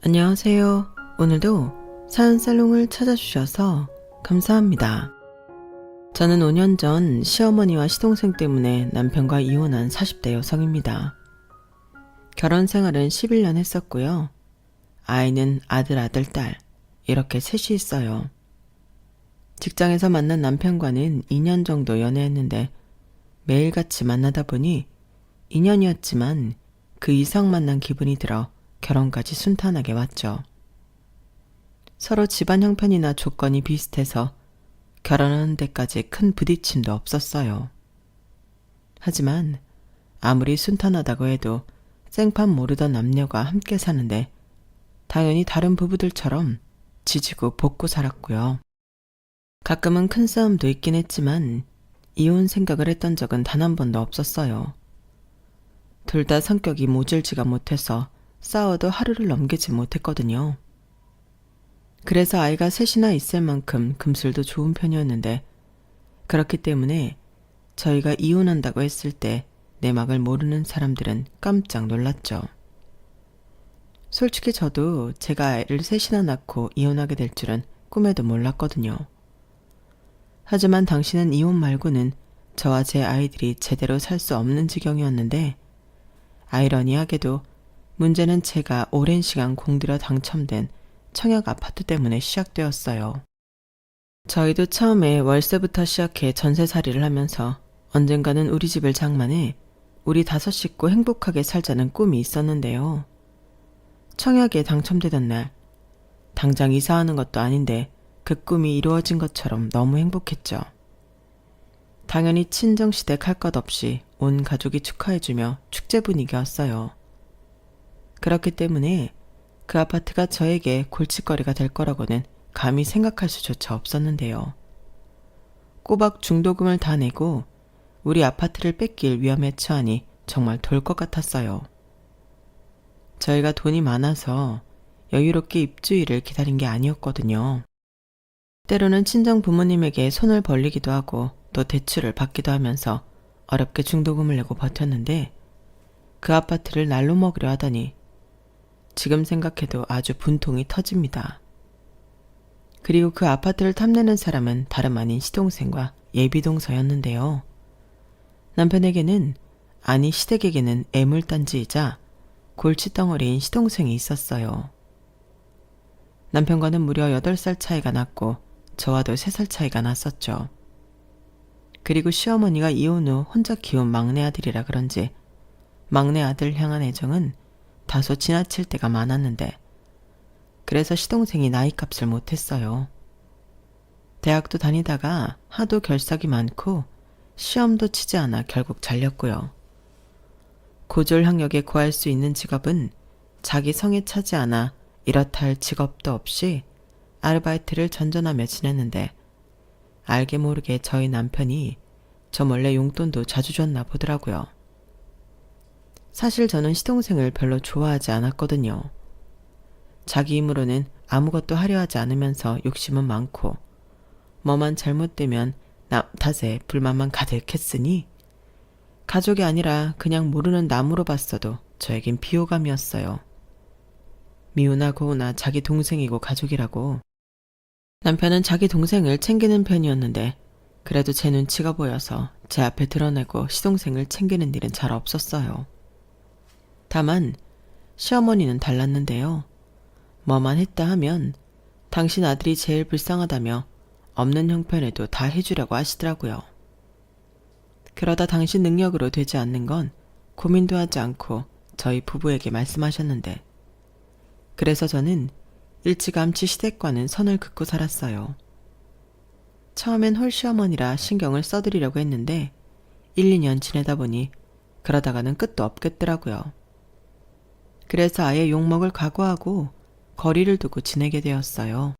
안녕하세요. 오늘도 사연살롱을 찾아주셔서 감사합니다. 저는 5년 전 시어머니와 시동생 때문에 남편과 이혼한 40대 여성입니다. 결혼 생활은 11년 했었고요. 아이는 아들, 딸 이렇게 셋이 있어요. 직장에서 만난 남편과는 2년 정도 연애했는데 매일같이 만나다 보니 2년이었지만 그 이상 만난 기분이 들어 결혼까지 순탄하게 왔죠. 서로 집안 형편이나 조건이 비슷해서 결혼하는 데까지 큰 부딪힘도 없었어요. 하지만 아무리 순탄하다고 해도 생판 모르던 남녀가 함께 사는데 당연히 다른 부부들처럼 지지고 볶고 살았고요. 가끔은 큰 싸움도 있긴 했지만 이혼 생각을 했던 적은 단 한 번도 없었어요. 둘 다 성격이 모질지가 못해서 싸워도 하루를 넘기지 못했거든요. 그래서 아이가 셋이나 있을 만큼 금슬도 좋은 편이었는데 그렇기 때문에 저희가 이혼한다고 했을 때 내막을 모르는 사람들은 깜짝 놀랐죠. 솔직히 저도 제가 아이를 셋이나 낳고 이혼하게 될 줄은 꿈에도 몰랐거든요. 하지만 당신은 이혼 말고는 저와 제 아이들이 제대로 살 수 없는 지경이었는데 아이러니하게도 문제는 제가 오랜 시간 공들여 당첨된 청약 아파트 때문에 시작되었어요. 저희도 처음에 월세부터 시작해 전세살이를 하면서 언젠가는 우리 집을 장만해 우리 5 식구 행복하게 살자는 꿈이 있었는데요. 청약에 당첨되던 날 당장 이사하는 것도 아닌데 그 꿈이 이루어진 것처럼 너무 행복했죠. 당연히 친정시댁 할 것 없이 온 가족이 축하해주며 축제 분위기였어요. 그렇기 때문에 그 아파트가 저에게 골칫거리가 될 거라고는 감히 생각할 수조차 없었는데요. 꼬박 중도금을 다 내고 우리 아파트를 뺏길 위험에 처하니 정말 돌 것 같았어요. 저희가 돈이 많아서 여유롭게 입주일을 기다린 게 아니었거든요. 때로는 친정 부모님에게 손을 벌리기도 하고 또 대출을 받기도 하면서 어렵게 중도금을 내고 버텼는데 그 아파트를 날로 먹으려 하다니 지금 생각해도 아주 분통이 터집니다. 그리고 그 아파트를 탐내는 사람은 다름 아닌 시동생과 예비동서였는데요. 남편에게는 아니 시댁에게는 애물단지이자 골칫덩어리인 시동생이 있었어요. 남편과는 무려 8살 차이가 났고 저와도 3살 차이가 났었죠. 그리고 시어머니가 이혼 후 혼자 키운 막내 아들이라 그런지 막내 아들 향한 애정은 다소 지나칠 때가 많았는데 그래서 시동생이 나이값을 못했어요. 대학도 다니다가 하도 결석이 많고 시험도 치지 않아 결국 잘렸고요. 고졸 학력에 구할 수 있는 직업은 자기 성에 차지 않아 이렇다 할 직업도 없이 아르바이트를 전전하며 지냈는데 알게 모르게 저희 남편이 저 몰래 용돈도 자주 줬나 보더라고요. 사실 저는 시동생을 별로 좋아하지 않았거든요. 자기 힘으로는 아무것도 하려 하지 않으면서 욕심은 많고 뭐만 잘못되면 남 탓에 불만만 가득했으니 가족이 아니라 그냥 모르는 남으로 봤어도 저에겐 비호감이었어요. 미우나 고우나 자기 동생이고 가족이라고. 남편은 자기 동생을 챙기는 편이었는데 그래도 제 눈치가 보여서 제 앞에 드러내고 시동생을 챙기는 일은 잘 없었어요. 다만 시어머니는 달랐는데요. 뭐만 했다 하면 당신 아들이 제일 불쌍하다며 없는 형편에도 다 해주려고 하시더라고요. 그러다 당신 능력으로 되지 않는 건 고민도 하지 않고 저희 부부에게 말씀하셨는데 그래서 저는 일찌감치 시댁과는 선을 긋고 살았어요. 처음엔 홀시어머니라 신경을 써드리려고 했는데 1, 2년 지내다 보니 그러다가는 끝도 없겠더라고요. 그래서 아예 욕먹을 각오하고 거리를 두고 지내게 되었어요.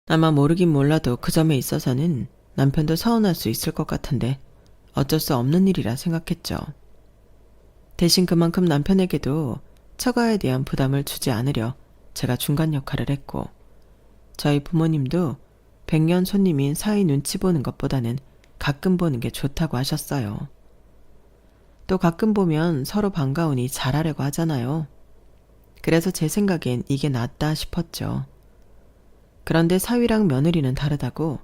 아마 모르긴 몰라도 그 점에 있어서는 남편도 서운할 수 있을 것 같은데 어쩔 수 없는 일이라 생각했죠. 대신 그만큼 남편에게도 처가에 대한 부담을 주지 않으려 제가 중간 역할을 했고 저희 부모님도 100년 손님인 사위 눈치 보는 것보다는 가끔 보는 게 좋다고 하셨어요. 또 가끔 보면 서로 반가우니 잘하려고 하잖아요. 그래서 제 생각엔 이게 낫다 싶었죠. 그런데 사위랑 며느리는 다르다고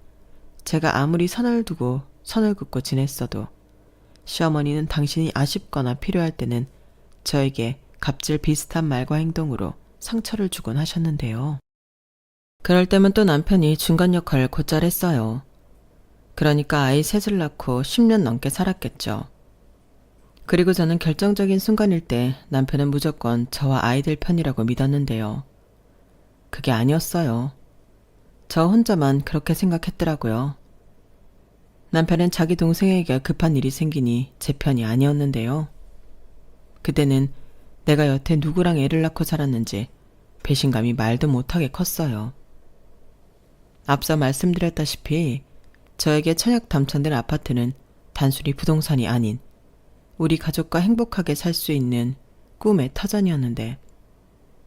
제가 아무리 선을 두고 선을 긋고 지냈어도 시어머니는 당신이 아쉽거나 필요할 때는 저에게 갑질 비슷한 말과 행동으로 상처를 주곤 하셨는데요. 그럴 때면 또 남편이 중간 역할을 곧잘 했어요. 그러니까 아이 셋을 낳고 10년 넘게 살았겠죠. 그리고 저는 결정적인 순간일 때 남편은 무조건 저와 아이들 편이라고 믿었는데요. 그게 아니었어요. 저 혼자만 그렇게 생각했더라고요. 남편은 자기 동생에게 급한 일이 생기니 제 편이 아니었는데요. 그때는 내가 여태 누구랑 애를 낳고 살았는지 배신감이 말도 못하게 컸어요. 앞서 말씀드렸다시피 저에게 청약 당첨된 아파트는 단순히 부동산이 아닌 우리 가족과 행복하게 살 수 있는 꿈의 터전이었는데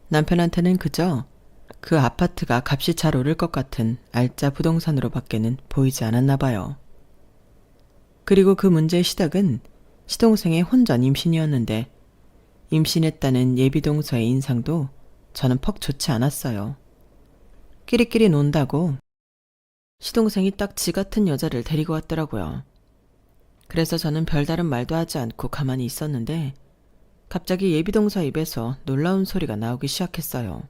남편한테는 그저 그 아파트가 값이 잘 오를 것 같은 알짜 부동산으로 밖에는 보이지 않았나 봐요. 그리고 그 문제의 시작은 시동생의 혼전 임신이었는데 임신했다는 예비동서의 인상도 저는 퍽 좋지 않았어요. 끼리끼리 논다고 시동생이 딱 지 같은 여자를 데리고 왔더라고요. 그래서 저는 별다른 말도 하지 않고 가만히 있었는데 갑자기 예비동서 입에서 놀라운 소리가 나오기 시작했어요.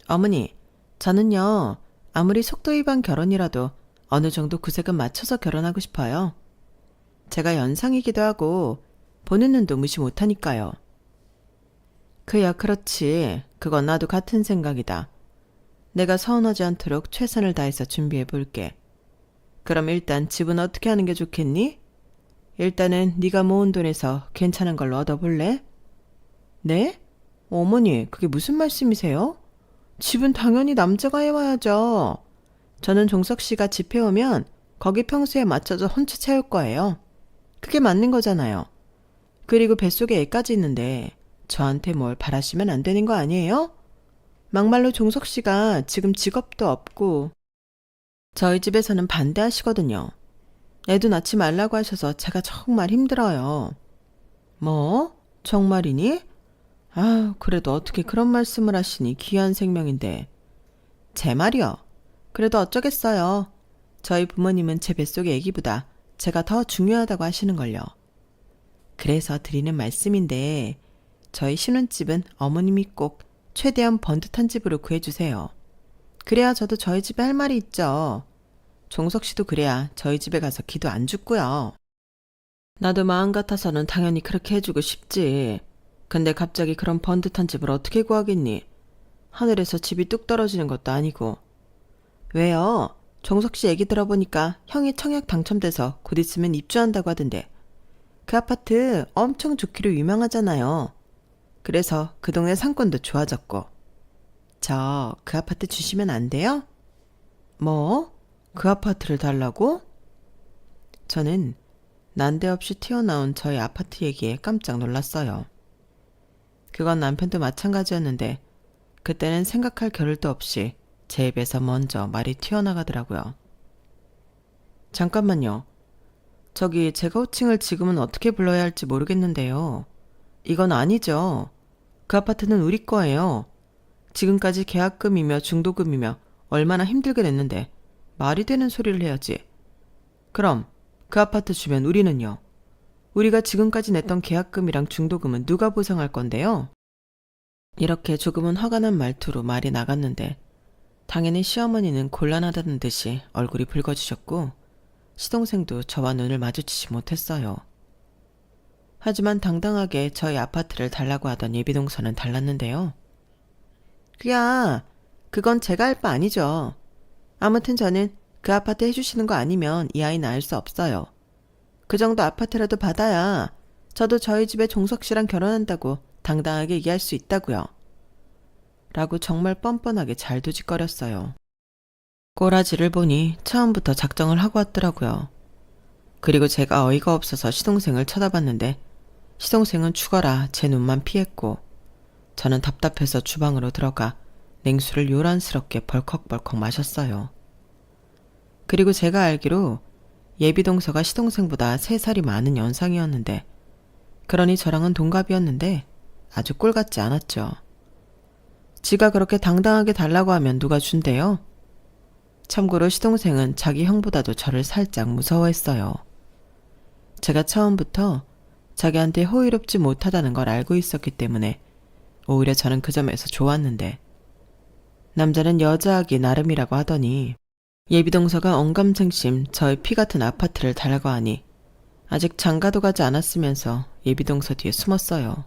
어머니, 저는요 아무리 속도 위반 결혼이라도 어느 정도 구색은 맞춰서 결혼하고 싶어요. 제가 연상이기도 하고 보는 눈도 무시 못하니까요. 그야 그렇지. 그건 나도 같은 생각이다. 내가 서운하지 않도록 최선을 다해서 준비해 볼게. 그럼 일단 집은 어떻게 하는 게 좋겠니? 일단은 네가 모은 돈에서 괜찮은 걸로 얻어볼래? 네? 어머니, 그게 무슨 말씀이세요? 집은 당연히 남자가 해와야죠. 저는 종석 씨가 집 해오면 거기 평수에 맞춰서 혼자 채울 거예요. 그게 맞는 거잖아요. 그리고 뱃속에 애까지 있는데 저한테 뭘 바라시면 안 되는 거 아니에요? 막말로 종석 씨가 지금 직업도 없고 저희 집에서는 반대하시거든요. 애도 낳지 말라고 하셔서 제가 정말 힘들어요. 뭐? 정말이니? 아, 그래도 어떻게 그런 말씀을 하시니 귀한 생명인데. 제 말이요. 그래도 어쩌겠어요. 저희 부모님은 제 뱃속의 애기보다 제가 더 중요하다고 하시는걸요. 그래서 드리는 말씀인데 저희 신혼집은 어머님이 꼭 최대한 번듯한 집으로 구해주세요. 그래야 저도 저희 집에 할 말이 있죠. 종석 씨도 그래야 저희 집에 가서 기도 안 죽고요. 나도 마음 같아서는 당연히 그렇게 해주고 싶지. 근데 갑자기 그런 번듯한 집을 어떻게 구하겠니? 하늘에서 집이 뚝 떨어지는 것도 아니고. 왜요? 종석 씨 얘기 들어보니까 형이 청약 당첨돼서 곧 있으면 입주한다고 하던데. 그 아파트 엄청 좋기로 유명하잖아요. 그래서 그 동네 상권도 좋아졌고. 저 그 아파트 주시면 안 돼요? 뭐? 그 아파트를 달라고? 저는 난데없이 튀어나온 저희 아파트 얘기에 깜짝 놀랐어요. 그건 남편도 마찬가지였는데 그때는 생각할 겨를도 없이 제 입에서 먼저 말이 튀어나가더라고요. 잠깐만요. 저기 제가 호칭을 지금은 어떻게 불러야 할지 모르겠는데요. 이건 아니죠. 그 아파트는 우리 거예요. 지금까지 계약금이며 중도금이며 얼마나 힘들게 냈는데 말이 되는 소리를 해야지. 그럼 그 아파트 주변 우리는요? 우리가 지금까지 냈던 계약금이랑 중도금은 누가 보상할 건데요? 이렇게 조금은 화가 난 말투로 말이 나갔는데 당연히 시어머니는 곤란하다는 듯이 얼굴이 붉어지셨고 시동생도 저와 눈을 마주치지 못했어요. 하지만 당당하게 저희 아파트를 달라고 하던 예비동서는 달랐는데요. 그건 제가 할 바 아니죠. 아무튼 저는 그 아파트 해주시는 거 아니면 이 아이 낳을 수 없어요. 그 정도 아파트라도 받아야 저도 저희 집에 종석 씨랑 결혼한다고 당당하게 얘기할 수 있다고요. 라고 정말 뻔뻔하게 잘 두짓거렸어요. 꼬라지를 보니 처음부터 작정을 하고 왔더라고요. 그리고 제가 어이가 없어서 시동생을 쳐다봤는데 시동생은 죽어라 제 눈만 피했고 저는 답답해서 주방으로 들어가 냉수를 요란스럽게 벌컥벌컥 마셨어요. 그리고 제가 알기로 예비동서가 시동생보다 3살이 많은 연상이었는데 그러니 저랑은 동갑이었는데 아주 꼴같지 않았죠. 지가 그렇게 당당하게 달라고 하면 누가 준대요? 참고로 시동생은 자기 형보다도 저를 살짝 무서워했어요. 제가 처음부터 자기한테 호의롭지 못하다는 걸 알고 있었기 때문에 오히려 저는 그 점에서 좋았는데, 남자는 여자하기 나름이라고 하더니 예비동서가 언감생심 저의 피 같은 아파트를 달라고 하니 아직 장가도 가지 않았으면서 예비동서 뒤에 숨었어요.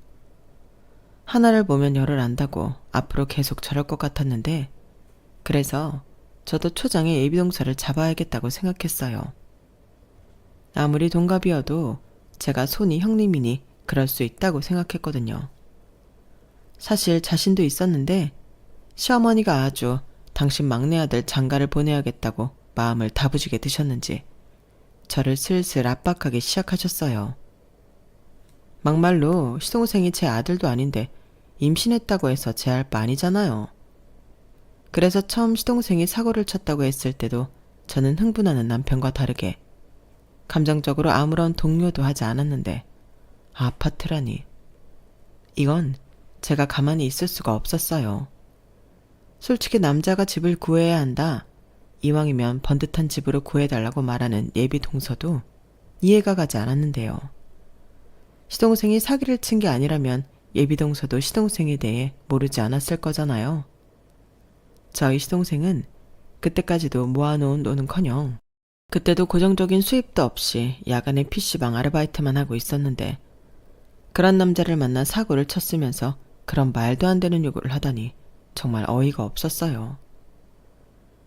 하나를 보면 열을 안다고 앞으로 계속 저럴 것 같았는데, 그래서 저도 초장에 예비동서를 잡아야겠다고 생각했어요. 아무리 동갑이어도 제가 손이 형님이니 그럴 수 있다고 생각했거든요. 사실 자신도 있었는데 시어머니가 아주 당신 막내 아들 장가를 보내야겠다고 마음을 다부지게 드셨는지 저를 슬슬 압박하기 시작하셨어요. 막말로 시동생이 제 아들도 아닌데 임신했다고 해서 제 할 바 아니잖아요. 그래서 처음 시동생이 사고를 쳤다고 했을 때도 저는 흥분하는 남편과 다르게 감정적으로 아무런 동요도 하지 않았는데, 아파트라니. 이건 제가 가만히 있을 수가 없었어요. 솔직히 남자가 집을 구해야 한다, 이왕이면 번듯한 집으로 구해달라고 말하는 예비 동서도 이해가 가지 않았는데요. 시동생이 사기를 친 게 아니라면 예비 동서도 시동생에 대해 모르지 않았을 거잖아요. 저희 시동생은 그때까지도 모아놓은 돈은커녕 그때도 고정적인 수입도 없이 야간에 PC방 아르바이트만 하고 있었는데, 그런 남자를 만나 사고를 쳤으면서 그런 말도 안 되는 요구를 하다니 정말 어이가 없었어요.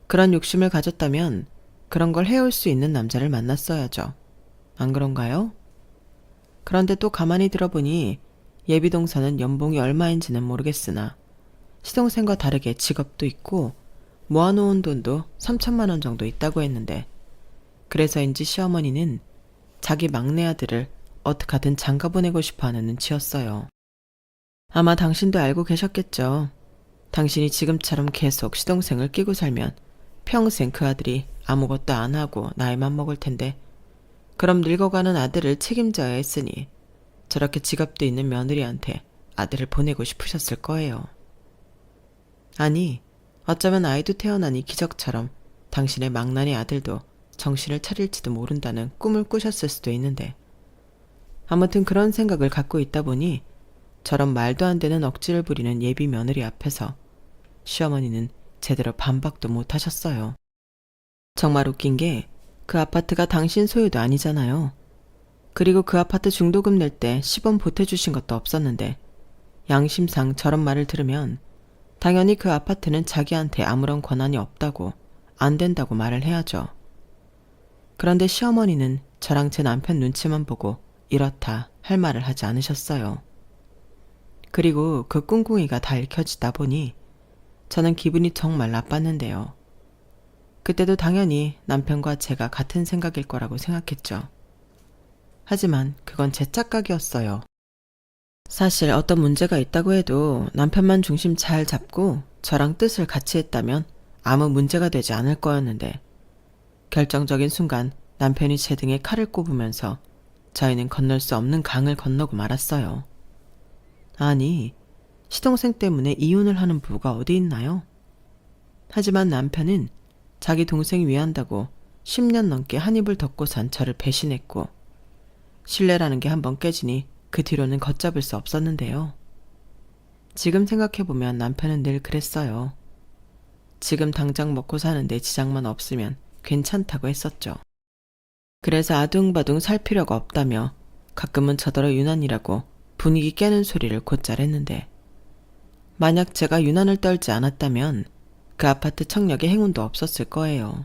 그런 욕심을 가졌다면 그런 걸 해올 수 있는 남자를 만났어야죠. 안 그런가요? 그런데 또 가만히 들어보니 예비동서는 연봉이 얼마인지는 모르겠으나 시동생과 다르게 직업도 있고 모아놓은 돈도 3천만 원 정도 있다고 했는데, 그래서인지 시어머니는 자기 막내 아들을 어떻게든 장가 보내고 싶어하는 눈치였어요. 아마 당신도 알고 계셨겠죠. 당신이 지금처럼 계속 시동생을 끼고 살면 평생 그 아들이 아무것도 안 하고 나이만 먹을 텐데, 그럼 늙어가는 아들을 책임져야 했으니 저렇게 직업도 있는 며느리한테 아들을 보내고 싶으셨을 거예요. 아니, 어쩌면 아이도 태어나니 기적처럼 당신의 망나니 아들도 정신을 차릴지도 모른다는 꿈을 꾸셨을 수도 있는데, 아무튼 그런 생각을 갖고 있다 보니 저런 말도 안 되는 억지를 부리는 예비 며느리 앞에서 시어머니는 제대로 반박도 못 하셨어요. 정말 웃긴 게 그 아파트가 당신 소유도 아니잖아요. 그리고 그 아파트 중도금 낼 때 10원 보태주신 것도 없었는데, 양심상 저런 말을 들으면 당연히 그 아파트는 자기한테 아무런 권한이 없다고, 안 된다고 말을 해야죠. 그런데 시어머니는 저랑 제 남편 눈치만 보고 이렇다 할 말을 하지 않으셨어요. 그리고 그 꿍꿍이가 다 읽혀지다 보니 저는 기분이 정말 나빴는데요. 그때도 당연히 남편과 제가 같은 생각일 거라고 생각했죠. 하지만 그건 제 착각이었어요. 사실 어떤 문제가 있다고 해도 남편만 중심 잘 잡고 저랑 뜻을 같이 했다면 아무 문제가 되지 않을 거였는데, 결정적인 순간 남편이 제 등에 칼을 꼽으면서 저희는 건널 수 없는 강을 건너고 말았어요. 아니, 시동생 때문에 이혼을 하는 부부가 어디 있나요? 하지만 남편은 자기 동생 위한다고 10년 넘게 한 입을 덮고 산 저를 배신했고, 신뢰라는 게 한번 깨지니 그 뒤로는 걷잡을 수 없었는데요. 지금 생각해보면 남편은 늘 그랬어요. 지금 당장 먹고 사는데 지장만 없으면 괜찮다고 했었죠. 그래서 아둥바둥 살 필요가 없다며 가끔은 저더러 유난이라고 분위기 깨는 소리를 곧잘 했는데, 만약 제가 유난을 떨지 않았다면 그 아파트 청력에 행운도 없었을 거예요.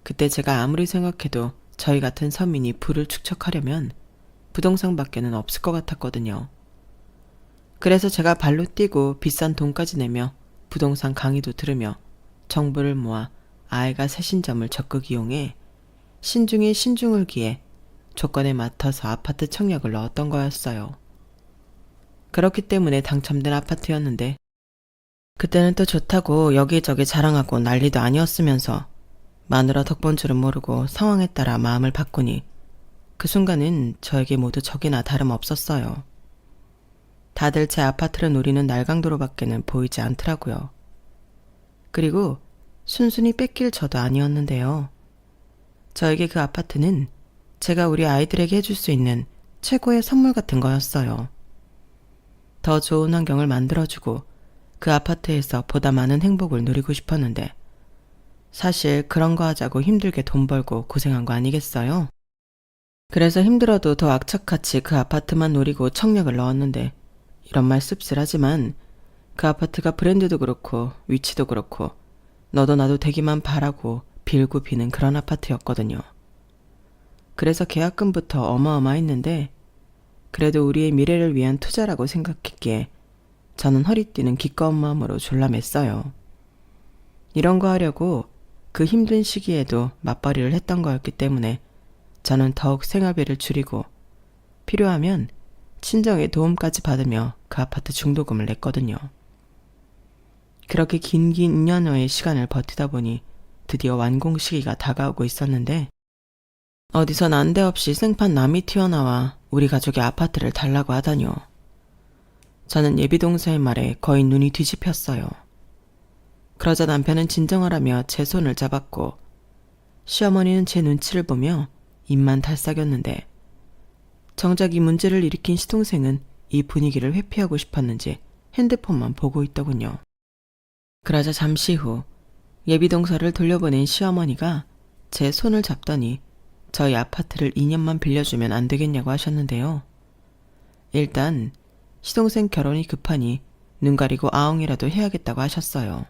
그때 제가 아무리 생각해도 저희 같은 서민이 부를 축적하려면 부동산밖에는 없을 것 같았거든요. 그래서 제가 발로 뛰고 비싼 돈까지 내며 부동산 강의도 들으며 정보를 모아 아이가 새신점을 적극 이용해 신중에 신중을 기해 조건에 맞춰서 아파트 청약을 넣었던 거였어요. 그렇기 때문에 당첨된 아파트였는데, 그때는 또 좋다고 여기저기 자랑하고 난리도 아니었으면서 마누라 덕본 줄은 모르고 상황에 따라 마음을 바꾸니 그 순간은 저에게 모두 적이나 다름없었어요. 다들 제 아파트를 노리는 날강도로밖에는 보이지 않더라고요. 그리고 순순히 뺏길 저도 아니었는데요. 저에게 그 아파트는 제가 우리 아이들에게 해줄 수 있는 최고의 선물 같은 거였어요. 더 좋은 환경을 만들어주고 그 아파트에서 보다 많은 행복을 누리고 싶었는데 사실 그런 거 하자고 힘들게 돈 벌고 고생한 거 아니겠어요? 그래서 힘들어도 더 악착같이 그 아파트만 노리고 청력을 넣었는데 이런 말 씁쓸하지만 그 아파트가 브랜드도 그렇고 위치도 그렇고 너도 나도 되기만 바라고 빌고 비는 그런 아파트였거든요. 그래서 계약금부터 어마어마했는데 그래도 우리의 미래를 위한 투자라고 생각했기에 저는 허리띠는 기꺼운 마음으로 졸라맸어요. 이런 거 하려고 그 힘든 시기에도 맞벌이를 했던 거였기 때문에 저는 더욱 생활비를 줄이고 필요하면 친정의 도움까지 받으며 그 아파트 중도금을 냈거든요. 그렇게 긴 2년여의 시간을 버티다 보니 드디어 완공 시기가 다가오고 있었는데 어디서 난데없이 생판 남이 튀어나와 우리 가족의 아파트를 달라고 하다니요. 저는 예비동서의 말에 거의 눈이 뒤집혔어요. 그러자 남편은 진정하라며 제 손을 잡았고 시어머니는 제 눈치를 보며 입만 달싹였는데 정작 이 문제를 일으킨 시동생은 이 분위기를 회피하고 싶었는지 핸드폰만 보고 있더군요. 그러자 잠시 후 예비동서를 돌려보낸 시어머니가 제 손을 잡더니 저희 아파트를 2년만 빌려주면 안 되겠냐고 하셨는데요. 일단 시동생 결혼이 급하니 눈 가리고 아웅이라도 해야겠다고 하셨어요.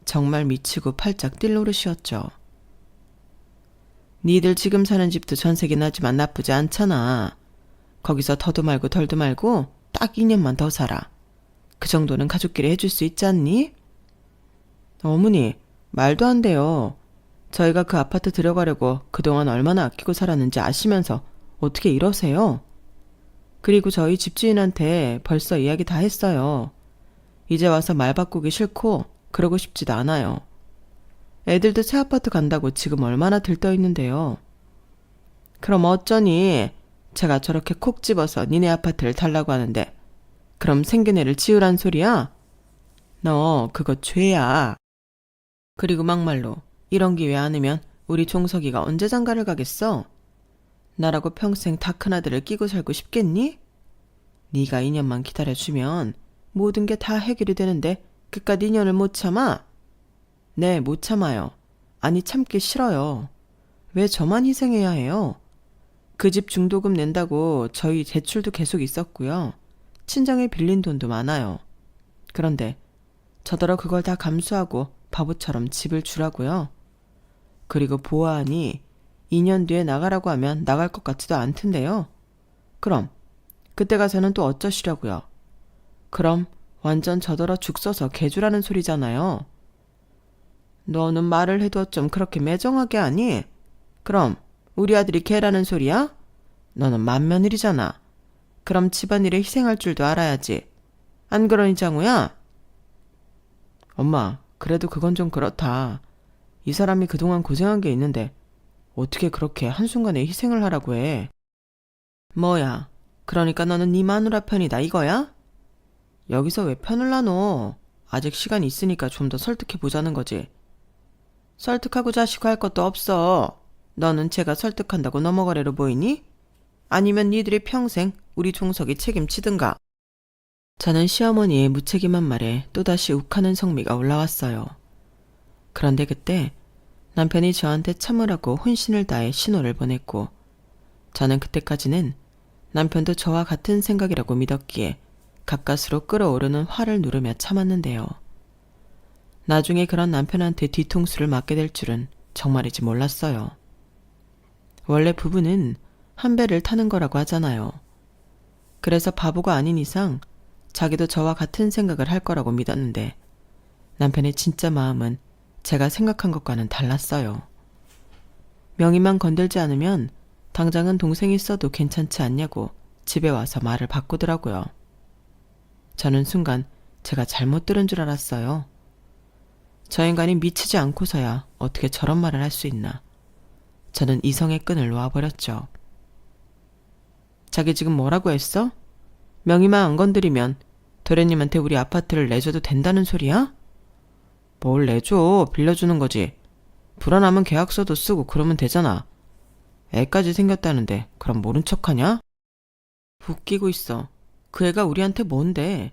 정말 미치고 팔짝 뛸 노릇이었죠. 니들 지금 사는 집도 전세긴 하지만 나쁘지 않잖아. 거기서 더도 말고 덜도 말고 딱 2년만 더 살아. 그 정도는 가족끼리 해줄 수 있지 않니? 어머니, 말도 안 돼요. 저희가 그 아파트 들어가려고 그동안 얼마나 아끼고 살았는지 아시면서 어떻게 이러세요? 그리고 저희 집주인한테 벌써 이야기 다 했어요. 이제 와서 말 바꾸기 싫고 그러고 싶지도 않아요. 애들도 새 아파트 간다고 지금 얼마나 들떠 있는데요. 그럼 어쩌니? 제가 저렇게 콕 집어서 니네 아파트를 달라고 하는데 그럼 생긴 애를 지우란 소리야? 너 그거 죄야. 그리고 막말로 이런 기회 않으면 우리 종석이가 언제 장가를 가겠어? 나라고 평생 다 큰아들을 끼고 살고 싶겠니? 네가 2년만 기다려주면 모든 게 다 해결이 되는데 그깟 2년을 못 참아? 네, 못 참아요. 아니 참기 싫어요. 왜 저만 희생해야 해요? 그 집 중도금 낸다고 저희 대출도 계속 있었고요. 친정에 빌린 돈도 많아요. 그런데 저더러 그걸 다 감수하고 바보처럼 집을 주라고요. 그리고 보아하니 2년 뒤에 나가라고 하면 나갈 것 같지도 않던데요. 그럼 그때 가서는 또 어쩌시려고요. 그럼 완전 저더러 죽 써서 개주라는 소리잖아요. 너는 말을 해도 좀 그렇게 매정하게 하니? 그럼 우리 아들이 개라는 소리야? 너는 맏며느리잖아. 그럼 집안일에 희생할 줄도 알아야지. 안 그러니 장우야? 엄마, 그래도 그건 좀 그렇다. 이 사람이 그동안 고생한 게 있는데 어떻게 그렇게 한순간에 희생을 하라고 해. 뭐야, 그러니까 너는 네 마누라 편이다 이거야? 여기서 왜 편을 나눠? 아직 시간이 있으니까 좀 더 설득해보자는 거지. 설득하고 자시고 할 것도 없어. 너는 제가 설득한다고 넘어가래로 보이니? 아니면 니들이 평생 우리 종석이 책임지든가. 저는 시어머니의 무책임한 말에 또다시 욱하는 성미가 올라왔어요. 그런데 그때 남편이 저한테 참으라고 혼신을 다해 신호를 보냈고 저는 그때까지는 남편도 저와 같은 생각이라고 믿었기에 가까스로 끓어오르는 화를 누르며 참았는데요. 나중에 그런 남편한테 뒤통수를 맞게 될 줄은 정말이지 몰랐어요. 원래 부부는 한 배를 타는 거라고 하잖아요. 그래서 바보가 아닌 이상 자기도 저와 같은 생각을 할 거라고 믿었는데 남편의 진짜 마음은 제가 생각한 것과는 달랐어요. 명의만 건들지 않으면 당장은 동생이 써도 괜찮지 않냐고 집에 와서 말을 바꾸더라고요. 저는 순간 제가 잘못 들은 줄 알았어요. 저 인간이 미치지 않고서야 어떻게 저런 말을 할 수 있나. 저는 이성의 끈을 놓아버렸죠. 자기 지금 뭐라고 했어? 명의만 안 건드리면 도련님한테 우리 아파트를 내줘도 된다는 소리야? 뭘 내줘? 빌려주는 거지. 불안하면 계약서도 쓰고 그러면 되잖아. 애까지 생겼다는데 그럼 모른 척하냐? 웃기고 있어. 그 애가 우리한테 뭔데?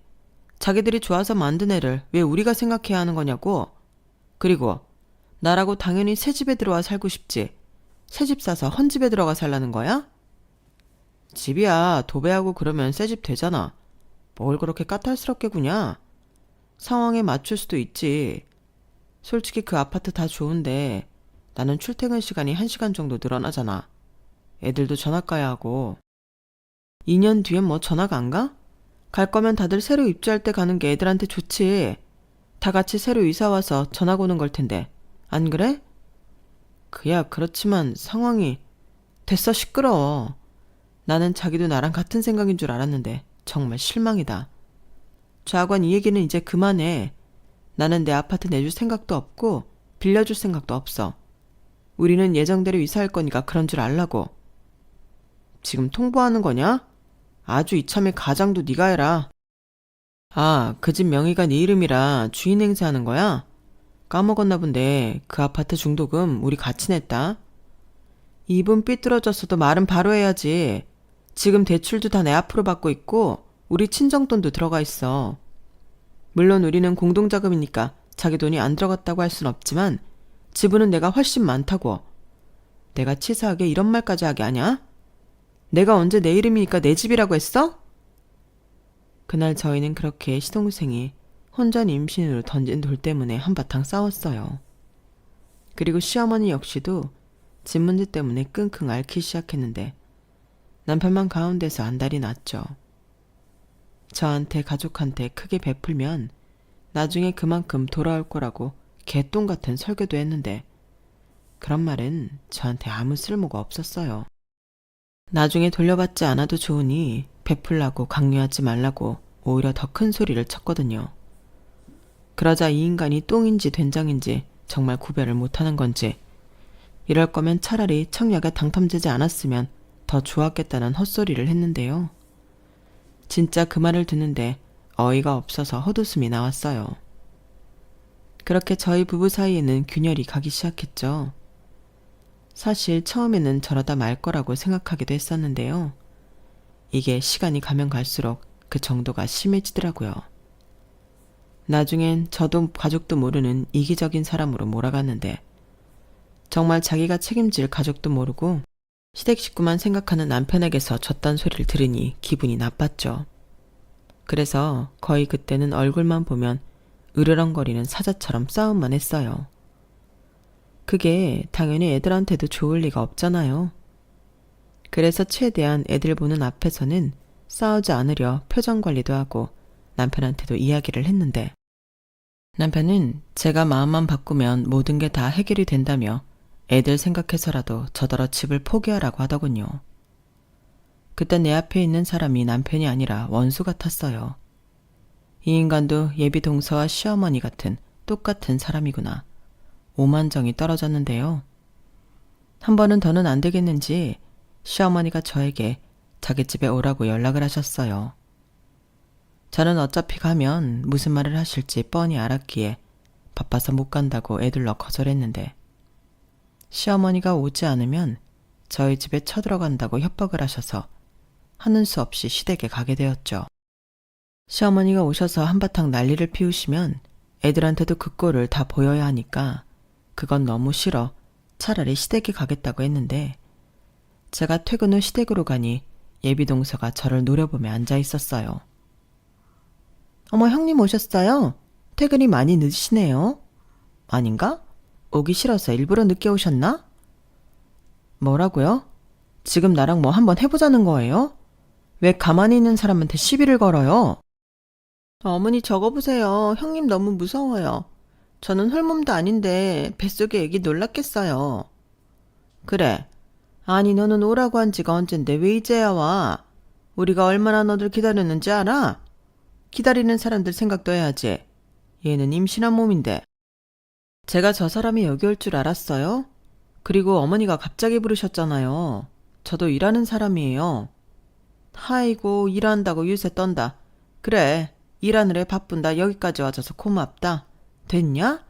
자기들이 좋아서 만든 애를 왜 우리가 생각해야 하는 거냐고? 그리고 나라고 당연히 새 집에 들어와 살고 싶지. 새 집 사서 헌 집에 들어가 살라는 거야? 집이야 도배하고 그러면 새 집 되잖아. 뭘 그렇게 까탈스럽게 구냐? 상황에 맞출 수도 있지. 솔직히 그 아파트 다 좋은데 나는 출퇴근 시간이 1시간 정도 늘어나잖아. 애들도 전학 가야 하고. 2년 뒤엔 뭐 전학 안 가? 갈 거면 다들 새로 입주할 때 가는 게 애들한테 좋지. 다 같이 새로 이사 와서 전학 오는 걸 텐데. 안 그래? 그야 그렇지만 상황이... 됐어 시끄러워. 나는 자기도 나랑 같은 생각인 줄 알았는데 정말 실망이다. 좌관 이 얘기는 이제 그만해. 나는 내 아파트 내줄 생각도 없고 빌려줄 생각도 없어. 우리는 예정대로 이사할 거니까 그런 줄 알라고. 지금 통보하는 거냐? 아주 이참에 가장도 네가 해라. 아, 그 집 명의가 네 이름이라 주인 행세하는 거야? 까먹었나 본데 그 아파트 중도금 우리 같이 냈다. 입은 삐뚤어졌어도 말은 바로 해야지. 지금 대출도 다 내 앞으로 받고 있고 우리 친정돈도 들어가 있어. 물론 우리는 공동자금이니까 자기 돈이 안 들어갔다고 할 순 없지만 지분은 내가 훨씬 많다고. 내가 치사하게 이런 말까지 하게 하냐? 내가 언제 내 이름이니까 내 집이라고 했어? 그날 저희는 그렇게 시동생이 혼전 임신으로 던진 돌 때문에 한바탕 싸웠어요. 그리고 시어머니 역시도 집 문제 때문에 끙끙 앓기 시작했는데 남편만 가운데서 안달이 났죠. 저한테 가족한테 크게 베풀면 나중에 그만큼 돌아올 거라고 개똥 같은 설교도 했는데 그런 말은 저한테 아무 쓸모가 없었어요. 나중에 돌려받지 않아도 좋으니 베풀라고 강요하지 말라고 오히려 더 큰 소리를 쳤거든요. 그러자 이 인간이 똥인지 된장인지 정말 구별을 못하는 건지 이럴 거면 차라리 청약에 당첨되지 않았으면 더 좋았겠다는 헛소리를 했는데요. 진짜 그 말을 듣는데 어이가 없어서 헛웃음이 나왔어요. 그렇게 저희 부부 사이에는 균열이 가기 시작했죠. 사실 처음에는 저러다 말 거라고 생각하기도 했었는데요. 이게 시간이 가면 갈수록 그 정도가 심해지더라고요. 나중엔 저도 가족도 모르는 이기적인 사람으로 몰아갔는데 정말 자기가 책임질 가족도 모르고 시댁 식구만 생각하는 남편에게서 졌단 소리를 들으니 기분이 나빴죠. 그래서 거의 그때는 얼굴만 보면 으르렁거리는 사자처럼 싸움만 했어요. 그게 당연히 애들한테도 좋을 리가 없잖아요. 그래서 최대한 애들 보는 앞에서는 싸우지 않으려 표정 관리도 하고 남편한테도 이야기를 했는데 남편은 제가 마음만 바꾸면 모든 게 다 해결이 된다며 애들 생각해서라도 저더러 집을 포기하라고 하더군요. 그때 내 앞에 있는 사람이 남편이 아니라 원수 같았어요. 이 인간도 예비 동서와 시어머니 같은 똑같은 사람이구나. 오만정이 떨어졌는데요. 한 번은 더는 안 되겠는지 시어머니가 저에게 자기 집에 오라고 연락을 하셨어요. 저는 어차피 가면 무슨 말을 하실지 뻔히 알았기에 바빠서 못 간다고 애들러 거절했는데 시어머니가 오지 않으면 저희 집에 쳐들어간다고 협박을 하셔서 하는 수 없이 시댁에 가게 되었죠. 시어머니가 오셔서 한바탕 난리를 피우시면 애들한테도 그 꼴을 다 보여야 하니까 그건 너무 싫어 차라리 시댁에 가겠다고 했는데 제가 퇴근 후 시댁으로 가니 예비동서가 저를 노려보며 앉아 있었어요. 어머 형님 오셨어요? 퇴근이 많이 늦으시네요. 아닌가? 오기 싫어서 일부러 늦게 오셨나? 뭐라고요? 지금 나랑 뭐 한번 해보자는 거예요? 왜 가만히 있는 사람한테 시비를 걸어요? 어머니 적어보세요. 형님 너무 무서워요. 저는 홀몸도 아닌데 뱃속에 애기 놀랐겠어요. 그래. 아니 너는 오라고 한 지가 언젠데 왜 이제야 와? 우리가 얼마나 너들 기다렸는지 알아? 기다리는 사람들 생각도 해야지. 얘는 임신한 몸인데. 제가 저 사람이 여기 올 줄 알았어요? 그리고 어머니가 갑자기 부르셨잖아요. 저도 일하는 사람이에요. 아이고, 일한다고 유세 떤다. 그래, 일하느라 바쁜다. 여기까지 와줘서 고맙다. 됐냐?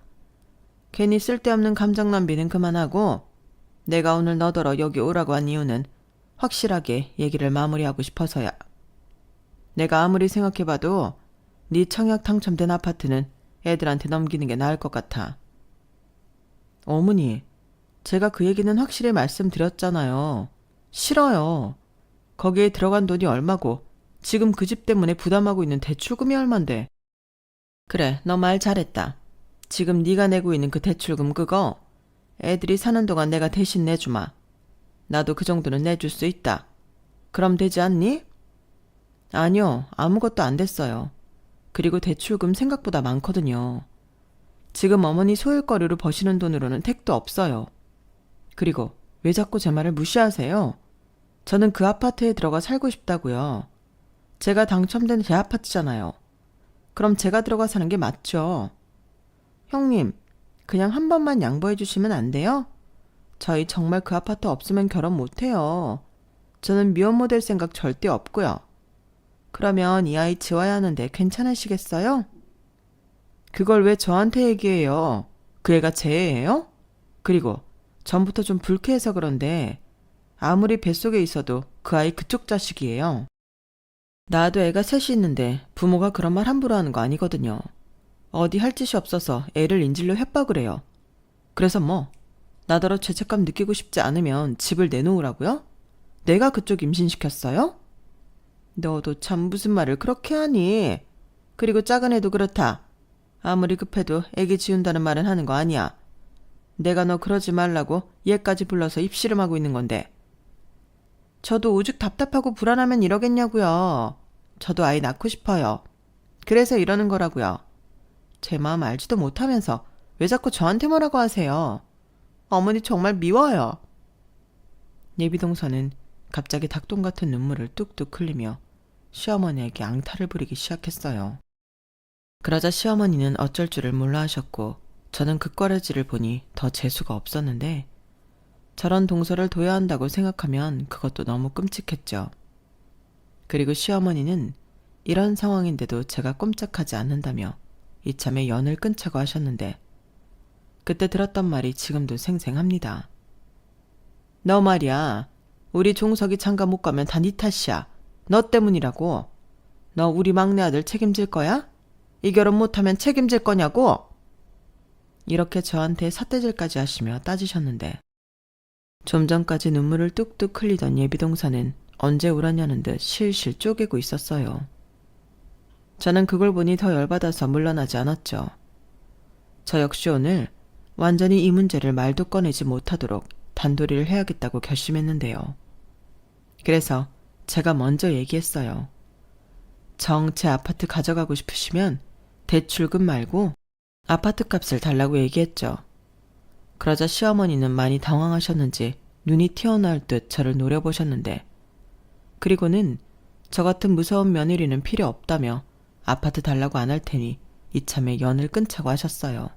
괜히 쓸데없는 감정 낭비는 그만하고, 내가 오늘 너더러 여기 오라고 한 이유는 확실하게 얘기를 마무리하고 싶어서야. 내가 아무리 생각해봐도 네 청약 당첨된 아파트는 애들한테 넘기는 게 나을 것 같아. 어머니, 제가 그 얘기는 확실히 말씀드렸잖아요. 싫어요. 거기에 들어간 돈이 얼마고 지금 그 집 때문에 부담하고 있는 대출금이 얼만데. 그래, 너 말 잘했다. 지금 네가 내고 있는 그 대출금 그거 애들이 사는 동안 내가 대신 내주마. 나도 그 정도는 내줄 수 있다. 그럼 되지 않니? 아니요, 아무것도 안 됐어요. 그리고 대출금 생각보다 많거든요. 지금 어머니 소일거리로 버시는 돈으로는 택도 없어요. 그리고 왜 자꾸 제 말을 무시하세요? 저는 그 아파트에 들어가 살고 싶다고요. 제가 당첨된 제 아파트잖아요. 그럼 제가 들어가 사는 게 맞죠. 형님, 그냥 한 번만 양보해 주시면 안 돼요? 저희 정말 그 아파트 없으면 결혼 못 해요. 저는 미혼모 될 생각 절대 없고요. 그러면 이 아이 지워야 하는데 괜찮으시겠어요? 그걸 왜 저한테 얘기해요? 그 애가 제 애예요? 그리고 전부터 좀 불쾌해서 그런데 아무리 뱃속에 있어도 그 아이 그쪽 자식이에요. 나도 애가 셋이 있는데 부모가 그런 말 함부로 하는 거 아니거든요. 어디 할 짓이 없어서 애를 인질로 협박을 해요. 그래서 뭐 나더러 죄책감 느끼고 싶지 않으면 집을 내놓으라고요? 내가 그쪽 임신시켰어요? 너도 참 무슨 말을 그렇게 하니? 그리고 작은 애도 그렇다. 아무리 급해도 애기 지운다는 말은 하는 거 아니야. 내가 너 그러지 말라고 얘까지 불러서 입씨름하고 있는 건데. 저도 오죽 답답하고 불안하면 이러겠냐고요. 저도 아이 낳고 싶어요. 그래서 이러는 거라고요. 제 마음 알지도 못하면서 왜 자꾸 저한테 뭐라고 하세요? 어머니 정말 미워요. 예비동서는 갑자기 닭똥 같은 눈물을 뚝뚝 흘리며 시어머니에게 앙탈을 부리기 시작했어요. 그러자 시어머니는 어쩔 줄을 몰라 하셨고 저는 그 꽈레지를 보니 더 재수가 없었는데 저런 동서를 둬야 한다고 생각하면 그것도 너무 끔찍했죠. 그리고 시어머니는 이런 상황인데도 제가 꼼짝하지 않는다며 이참에 연을 끊자고 하셨는데 그때 들었던 말이 지금도 생생합니다. 너 말이야. 우리 종석이 장가 못 가면 다 네 탓이야. 너 때문이라고. 너 우리 막내 아들 책임질 거야? 이 결혼 못하면 책임질 거냐고? 이렇게 저한테 삿대질까지 하시며 따지셨는데 좀 전까지 눈물을 뚝뚝 흘리던 예비동사는 언제 울었냐는 듯 실실 쪼개고 있었어요. 저는 그걸 보니 더 열받아서 물러나지 않았죠. 저 역시 오늘 완전히 이 문제를 말도 꺼내지 못하도록 단도리를 해야겠다고 결심했는데요. 그래서 제가 먼저 얘기했어요. 정 제 아파트 가져가고 싶으시면 대출금 말고 아파트 값을 달라고 얘기했죠. 그러자 시어머니는 많이 당황하셨는지 눈이 튀어나올 듯 저를 노려보셨는데 그리고는 저 같은 무서운 며느리는 필요 없다며 아파트 달라고 안 할 테니 이참에 연을 끊자고 하셨어요.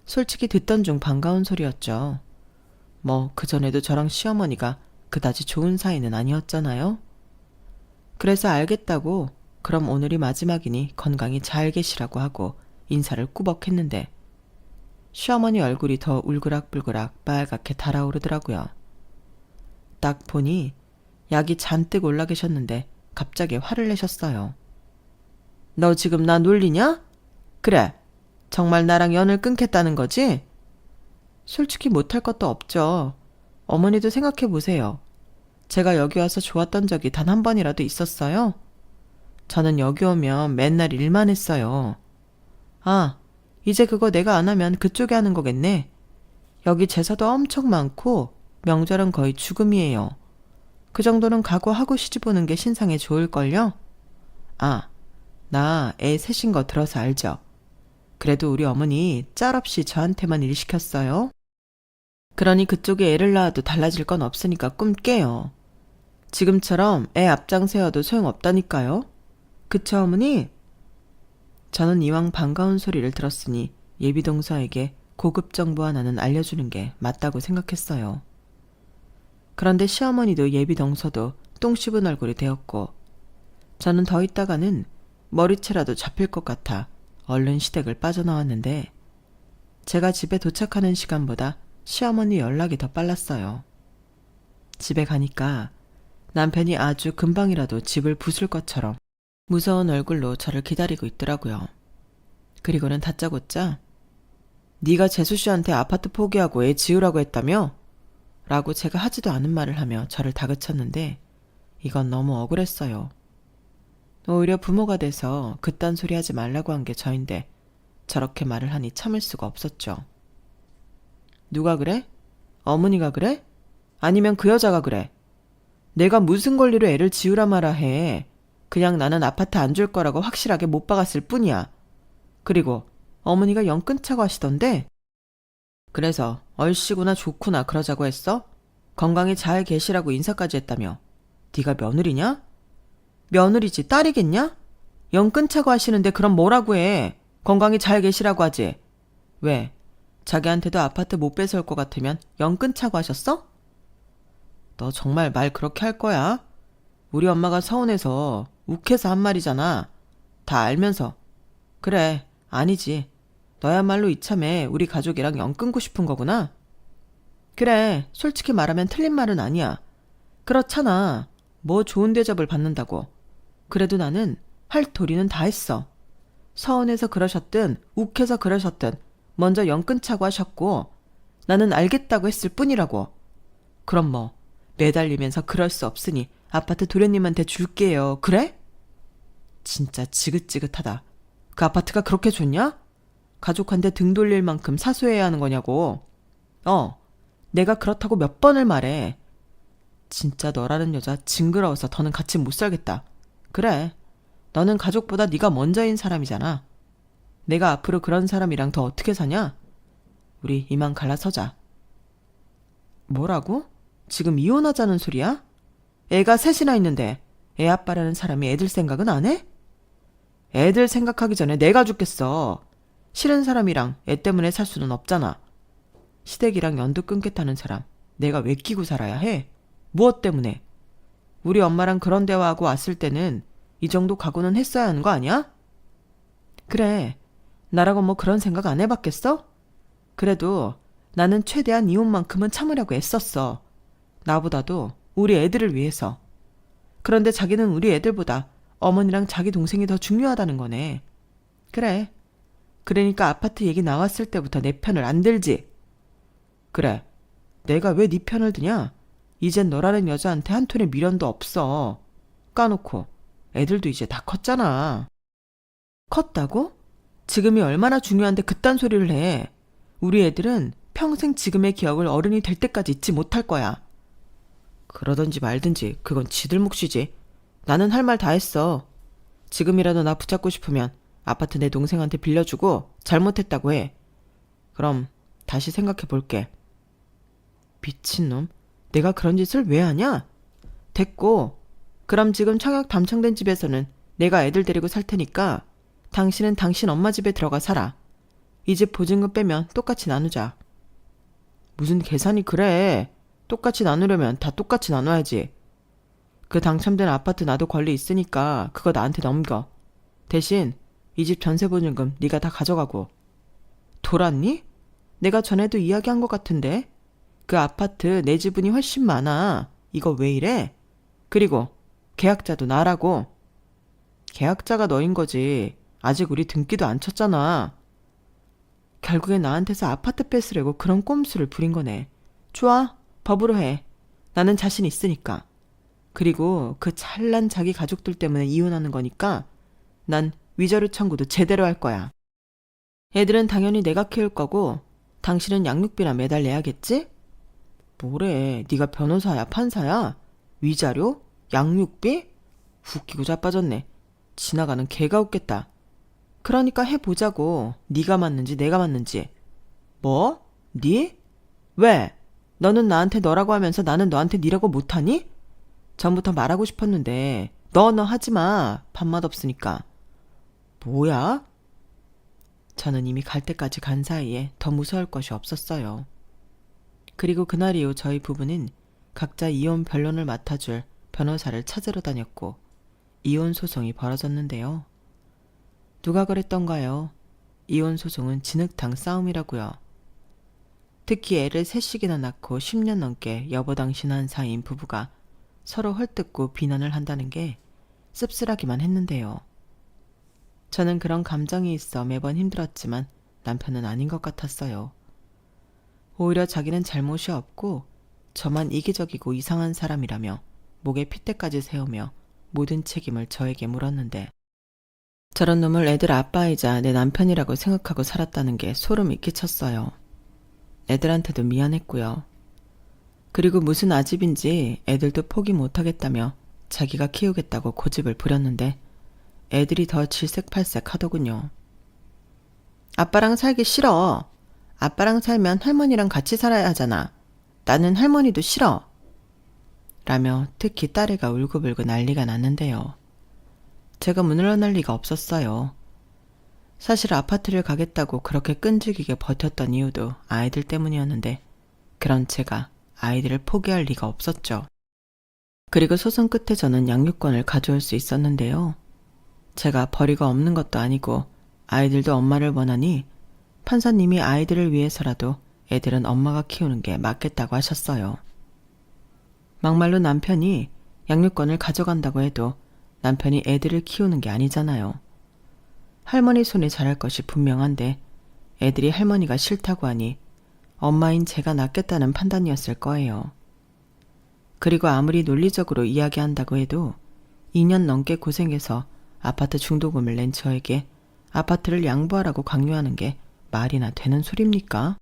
솔직히 듣던 중 반가운 소리였죠. 뭐 그전에도 저랑 시어머니가 그다지 좋은 사이는 아니었잖아요. 그래서 알겠다고 그럼 오늘이 마지막이니 건강히 잘 계시라고 하고 인사를 꾸벅 했는데 시어머니 얼굴이 더 울그락불그락 빨갛게 달아오르더라고요. 딱 보니 약이 잔뜩 올라 계셨는데 갑자기 화를 내셨어요. 너 지금 나 놀리냐? 그래, 정말 나랑 연을 끊겠다는 거지? 솔직히 못할 것도 없죠. 어머니도 생각해 보세요. 제가 여기 와서 좋았던 적이 단 한 번이라도 있었어요? 저는 여기 오면 맨날 일만 했어요. 아, 이제 그거 내가 안 하면 그쪽이 하는 거겠네. 여기 제사도 엄청 많고 명절은 거의 죽음이에요. 그 정도는 각오하고 시집오는 게 신상에 좋을걸요? 아, 나 애 셋인 거 들어서 알죠? 그래도 우리 어머니 짤없이 저한테만 일 시켰어요. 그러니 그쪽에 애를 낳아도 달라질 건 없으니까 꿈 깨요. 지금처럼 애 앞장 세워도 소용없다니까요. 그쵸 어머니? 저는 이왕 반가운 소리를 들었으니 예비동서에게 고급 정보 하나는 알려주는 게 맞다고 생각했어요. 그런데 시어머니도 예비동서도 똥 씹은 얼굴이 되었고 저는 더 있다가는 머리채라도 잡힐 것 같아 얼른 시댁을 빠져나왔는데 제가 집에 도착하는 시간보다 시어머니 연락이 더 빨랐어요. 집에 가니까 남편이 아주 금방이라도 집을 부술 것처럼 무서운 얼굴로 저를 기다리고 있더라고요. 그리고는 다짜고짜 네가 재수 씨한테 아파트 포기하고 애 지으라고 했다며? 라고 제가 하지도 않은 말을 하며 저를 다그쳤는데 이건 너무 억울했어요. 오히려 부모가 돼서 그딴 소리 하지 말라고 한 게 저인데 저렇게 말을 하니 참을 수가 없었죠. 누가 그래? 어머니가 그래? 아니면 그 여자가 그래? 내가 무슨 권리로 애를 지으라 마라 해. 그냥 나는 아파트 안 줄 거라고 확실하게 못 박았을 뿐이야. 그리고 어머니가 영 끊자고 하시던데? 그래서 얼씨구나 좋구나 그러자고 했어? 건강히 잘 계시라고 인사까지 했다며. 네가 며느리냐? 며느리지 딸이겠냐? 영 끊자고 하시는데 그럼 뭐라고 해? 건강히 잘 계시라고 하지. 왜? 자기한테도 아파트 못 뺏어올 것 같으면 영 끊자고 하셨어? 너 정말 말 그렇게 할 거야? 우리 엄마가 서운해서 욱해서 한 말이잖아. 다 알면서. 그래, 아니지. 너야말로 이참에 우리 가족이랑 영 끊고 싶은 거구나. 그래, 솔직히 말하면 틀린 말은 아니야. 그렇잖아. 뭐 좋은 대접을 받는다고. 그래도 나는 할 도리는 다 했어. 서운해서 그러셨든 욱해서 그러셨든 먼저 영 끊자고 하셨고 나는 알겠다고 했을 뿐이라고. 그럼 뭐 매달리면서 그럴 수 없으니 아파트 도련님한테 줄게요. 그래? 진짜 지긋지긋하다. 그 아파트가 그렇게 좋냐? 가족한테 등 돌릴 만큼 사소해야 하는 거냐고. 내가 그렇다고 몇 번을 말해. 진짜 너라는 여자 징그러워서 더는 같이 못 살겠다. 그래, 너는 가족보다 네가 먼저인 사람이잖아. 내가 앞으로 그런 사람이랑 더 어떻게 사냐? 우리 이만 갈라서자. 뭐라고? 지금 이혼하자는 소리야? 애가 셋이나 있는데 애 아빠라는 사람이 애들 생각은 안 해? 애들 생각하기 전에 내가 죽겠어. 싫은 사람이랑 애 때문에 살 수는 없잖아. 시댁이랑 연도 끊겠다는 사람 내가 왜 끼고 살아야 해? 무엇 때문에? 우리 엄마랑 그런 대화하고 왔을 때는 이 정도 각오는 했어야 하는 거 아니야? 그래, 나라고 뭐 그런 생각 안 해봤겠어? 그래도 나는 최대한 이혼만큼은 참으려고 애썼어. 나보다도 우리 애들을 위해서. 그런데 자기는 우리 애들보다 어머니랑 자기 동생이 더 중요하다는 거네. 그래, 그러니까 아파트 얘기 나왔을 때부터 내 편을 안 들지. 그래, 내가 왜 네 편을 드냐? 이젠 너라는 여자한테 한 톤의 미련도 없어. 까놓고 애들도 이제 다 컸잖아. 컸다고? 지금이 얼마나 중요한데 그딴 소리를 해. 우리 애들은 평생 지금의 기억을 어른이 될 때까지 잊지 못할 거야. 그러든지 말든지 그건 지들 몫이지. 나는 할 말 다 했어. 지금이라도 나 붙잡고 싶으면 아파트 내 동생한테 빌려주고 잘못했다고 해. 그럼 다시 생각해 볼게. 미친놈, 내가 그런 짓을 왜 하냐? 됐고, 그럼 지금 청약 담창된 집에서는 내가 애들 데리고 살 테니까 당신은 당신 엄마 집에 들어가 살아. 이 집 보증금 빼면 똑같이 나누자. 무슨 계산이 그래. 똑같이 나누려면 다 똑같이 나눠야지. 그 당첨된 아파트 나도 권리 있으니까 그거 나한테 넘겨. 대신 이 집 전세 보증금 네가 다 가져가고. 돌았니? 내가 전에도 이야기한 것 같은데. 그 아파트 내 지분이 훨씬 많아. 이거 왜 이래? 그리고 계약자도 나라고. 계약자가 너인 거지. 아직 우리 등기도 안 쳤잖아. 결국엔 나한테서 아파트 뺏으려고 그런 꼼수를 부린 거네. 좋아, 법으로 해. 나는 자신 있으니까. 그리고 그 잘난 자기 가족들 때문에 이혼하는 거니까 난 위자료 청구도 제대로 할 거야. 애들은 당연히 내가 키울 거고 당신은 양육비나 매달 내야겠지? 뭐래, 네가 변호사야 판사야? 위자료? 양육비? 웃기고 자빠졌네. 지나가는 개가 웃겠다. 그러니까 해보자고. 네가 맞는지 내가 맞는지. 뭐? 네? 왜? 너는 나한테 너라고 하면서 나는 너한테 니라고 못하니? 전부터 말하고 싶었는데 너 하지마. 밥맛 없으니까. 뭐야? 저는 이미 갈 때까지 간 사이에 더 무서울 것이 없었어요. 그리고 그날 이후 저희 부부는 각자 이혼 변론을 맡아줄 변호사를 찾으러 다녔고 이혼 소송이 벌어졌는데요. 누가 그랬던가요? 이혼 소송은 진흙탕 싸움이라고요. 특히 애를 셋씩이나 낳고 10년 넘게 여보당신한 사이인 부부가 서로 헐뜯고 비난을 한다는 게 씁쓸하기만 했는데요. 저는 그런 감정이 있어 매번 힘들었지만 남편은 아닌 것 같았어요. 오히려 자기는 잘못이 없고 저만 이기적이고 이상한 사람이라며 목에 핏대까지 세우며 모든 책임을 저에게 물었는데 저런 놈을 애들 아빠이자 내 남편이라고 생각하고 살았다는 게 소름이 끼쳤어요. 애들한테도 미안했고요. 그리고 무슨 아집인지 애들도 포기 못하겠다며 자기가 키우겠다고 고집을 부렸는데 애들이 더 질색팔색 하더군요. 아빠랑 살기 싫어. 아빠랑 살면 할머니랑 같이 살아야 하잖아. 나는 할머니도 싫어. 라며 특히 딸애가 울고불고 난리가 났는데요. 제가 물러날 리가 없었어요. 사실 아파트를 가겠다고 그렇게 끈질기게 버텼던 이유도 아이들 때문이었는데 그런 제가 아이들을 포기할 리가 없었죠. 그리고 소송 끝에 저는 양육권을 가져올 수 있었는데요. 제가 벌이가 없는 것도 아니고 아이들도 엄마를 원하니 판사님이 아이들을 위해서라도 애들은 엄마가 키우는 게 맞겠다고 하셨어요. 막말로 남편이 양육권을 가져간다고 해도 남편이 애들을 키우는 게 아니잖아요. 할머니 손에 자랄 것이 분명한데 애들이 할머니가 싫다고 하니 엄마인 제가 낫겠다는 판단이었을 거예요. 그리고 아무리 논리적으로 이야기한다고 해도 2년 넘게 고생해서 아파트 중도금을 낸 저에게 아파트를 양보하라고 강요하는 게 말이나 되는 소리입니까?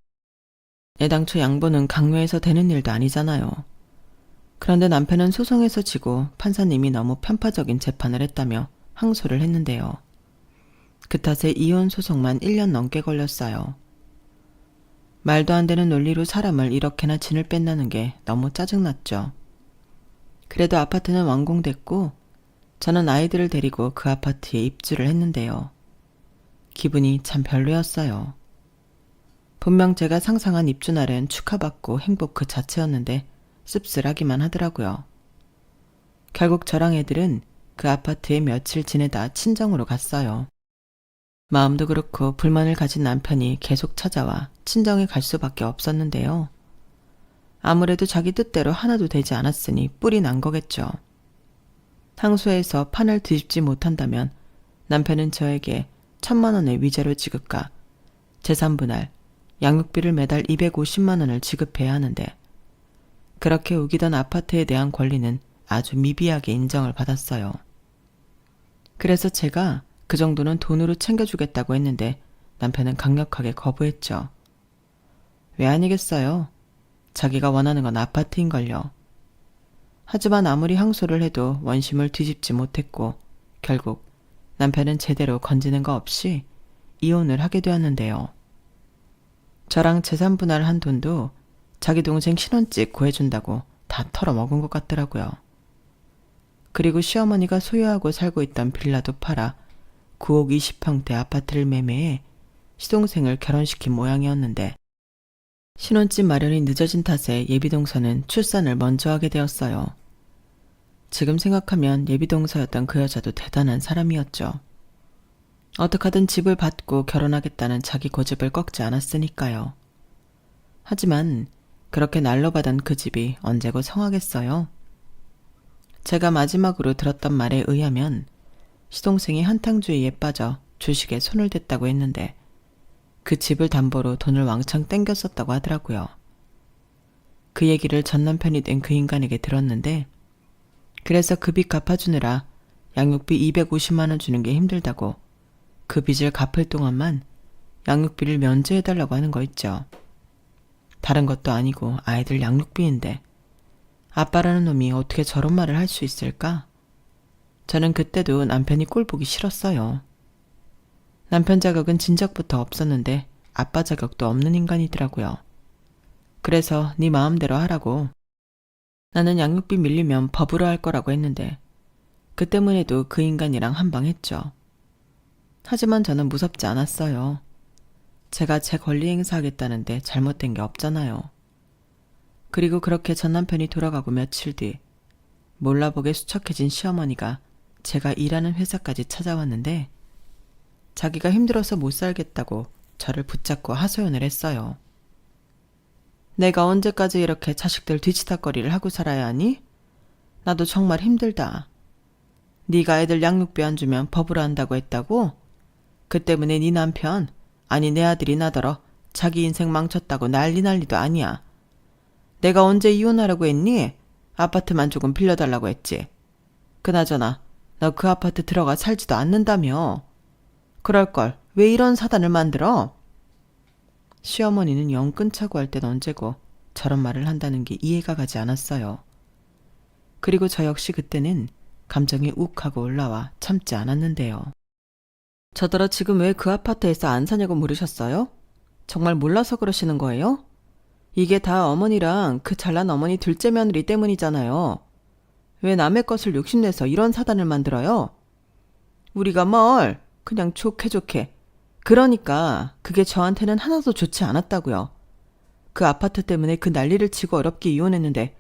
애당초 양보는 강요해서 되는 일도 아니잖아요. 그런데 남편은 소송에서 지고 판사님이 너무 편파적인 재판을 했다며 항소를 했는데요. 그 탓에 이혼 소송만 1년 넘게 걸렸어요. 말도 안 되는 논리로 사람을 이렇게나 진을 뺀다는 게 너무 짜증났죠. 그래도 아파트는 완공됐고 저는 아이들을 데리고 그 아파트에 입주를 했는데요. 기분이 참 별로였어요. 분명 제가 상상한 입주 날엔 축하받고 행복 그 자체였는데 씁쓸하기만 하더라고요. 결국 저랑 애들은 그 아파트에 며칠 지내다 친정으로 갔어요. 마음도 그렇고 불만을 가진 남편이 계속 찾아와 친정에 갈 수밖에 없었는데요. 아무래도 자기 뜻대로 하나도 되지 않았으니 뿔이 난 거겠죠. 항소해서 판을 뒤집지 못한다면 남편은 저에게 1,000만 원의 위자료 지급과 재산분할, 양육비를 매달 250만 원을 지급해야 하는데 그렇게 우기던 아파트에 대한 권리는 아주 미비하게 인정을 받았어요. 그래서 제가 그 정도는 돈으로 챙겨주겠다고 했는데 남편은 강력하게 거부했죠. 왜 아니겠어요? 자기가 원하는 건 아파트인걸요. 하지만 아무리 항소를 해도 원심을 뒤집지 못했고 결국 남편은 제대로 건지는 거 없이 이혼을 하게 되었는데요. 저랑 재산 분할한 돈도 자기 동생 신혼집 구해준다고 다 털어먹은 것 같더라고요. 그리고 시어머니가 소유하고 살고 있던 빌라도 팔아 9억 20평대 아파트를 매매해 시동생을 결혼시킨 모양이었는데 신혼집 마련이 늦어진 탓에 예비동서는 출산을 먼저 하게 되었어요. 지금 생각하면 예비동서였던 그 여자도 대단한 사람이었죠. 어떡하든 집을 받고 결혼하겠다는 자기 고집을 꺾지 않았으니까요. 하지만 그렇게 날로받은 그 집이 언제고 성하겠어요? 제가 마지막으로 들었던 말에 의하면 시동생이 한탕주의에 빠져 주식에 손을 댔다고 했는데 그 집을 담보로 돈을 왕창 땡겼었다고 하더라고요. 그 얘기를 전 남편이 된 그 인간에게 들었는데 그래서 그 빚 갚아주느라 양육비 250만 원 주는 게 힘들다고 그 빚을 갚을 동안만 양육비를 면제해달라고 하는 거 있죠. 다른 것도 아니고 아이들 양육비인데 아빠라는 놈이 어떻게 저런 말을 할 수 있을까? 저는 그때도 남편이 꼴 보기 싫었어요. 남편 자격은 진작부터 없었는데 아빠 자격도 없는 인간이더라고요. 그래서 네 마음대로 하라고. 나는 양육비 밀리면 법으로 할 거라고 했는데 그 때문에도 그 인간이랑 한방 했죠. 하지만 저는 무섭지 않았어요. 제가 제 권리 행사하겠다는데 잘못된 게 없잖아요. 그리고 그렇게 전 남편이 돌아가고 며칠 뒤 몰라보게 수척해진 시어머니가 제가 일하는 회사까지 찾아왔는데 자기가 힘들어서 못 살겠다고 저를 붙잡고 하소연을 했어요. 내가 언제까지 이렇게 자식들 뒤치다거리를 하고 살아야 하니? 나도 정말 힘들다. 네가 애들 양육비 안 주면 법으로 한다고 했다고? 그 때문에 네 남편, 아니 내 아들이 나더러 자기 인생 망쳤다고 난리도 아니야. 내가 언제 이혼하라고 했니? 아파트만 조금 빌려달라고 했지. 그나저나 너 그 아파트 들어가 살지도 않는다며. 그럴걸 왜 이런 사단을 만들어? 시어머니는 영 끊자고 할 땐 언제고 저런 말을 한다는 게 이해가 가지 않았어요. 그리고 저 역시 그때는 감정이 욱하고 올라와 참지 않았는데요. 저더러 지금 왜 그 아파트에서 안 사냐고 물으셨어요? 정말 몰라서 그러시는 거예요? 이게 다 어머니랑 그 잘난 어머니 둘째 며느리 때문이잖아요. 왜 남의 것을 욕심내서 이런 사단을 만들어요? 우리가 뭘 그냥 좋게 그러니까 그게 저한테는 하나도 좋지 않았다고요. 그 아파트 때문에 그 난리를 치고 어렵게 이혼했는데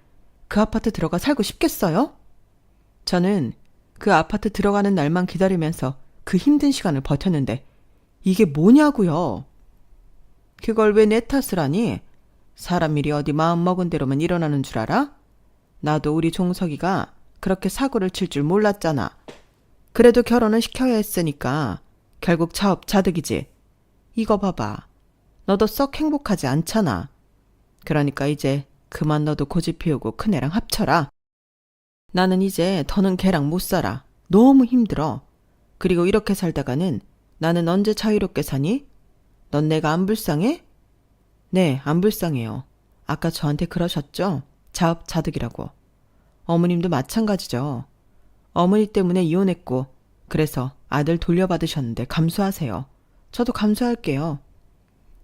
그 아파트 들어가 살고 싶겠어요? 저는 그 아파트 들어가는 날만 기다리면서 그 힘든 시간을 버텼는데 이게 뭐냐고요. 그걸 왜 내 탓을 하니? 사람 일이 어디 마음 먹은 대로만 일어나는 줄 알아? 나도 우리 종석이가 그렇게 사고를 칠 줄 몰랐잖아. 그래도 결혼은 시켜야 했으니까 결국 자업자득이지. 이거 봐봐. 너도 썩 행복하지 않잖아. 그러니까 이제 그만 너도 고집 피우고 큰애랑 합쳐라. 나는 이제 더는 걔랑 못 살아. 너무 힘들어. 그리고 이렇게 살다가는 나는 언제 자유롭게 사니? 넌 내가 안 불쌍해? 네, 안 불쌍해요. 아까 저한테 그러셨죠? 자업자득이라고. 어머님도 마찬가지죠. 어머니 때문에 이혼했고 그래서 아들 돌려받으셨는데 감수하세요. 저도 감수할게요.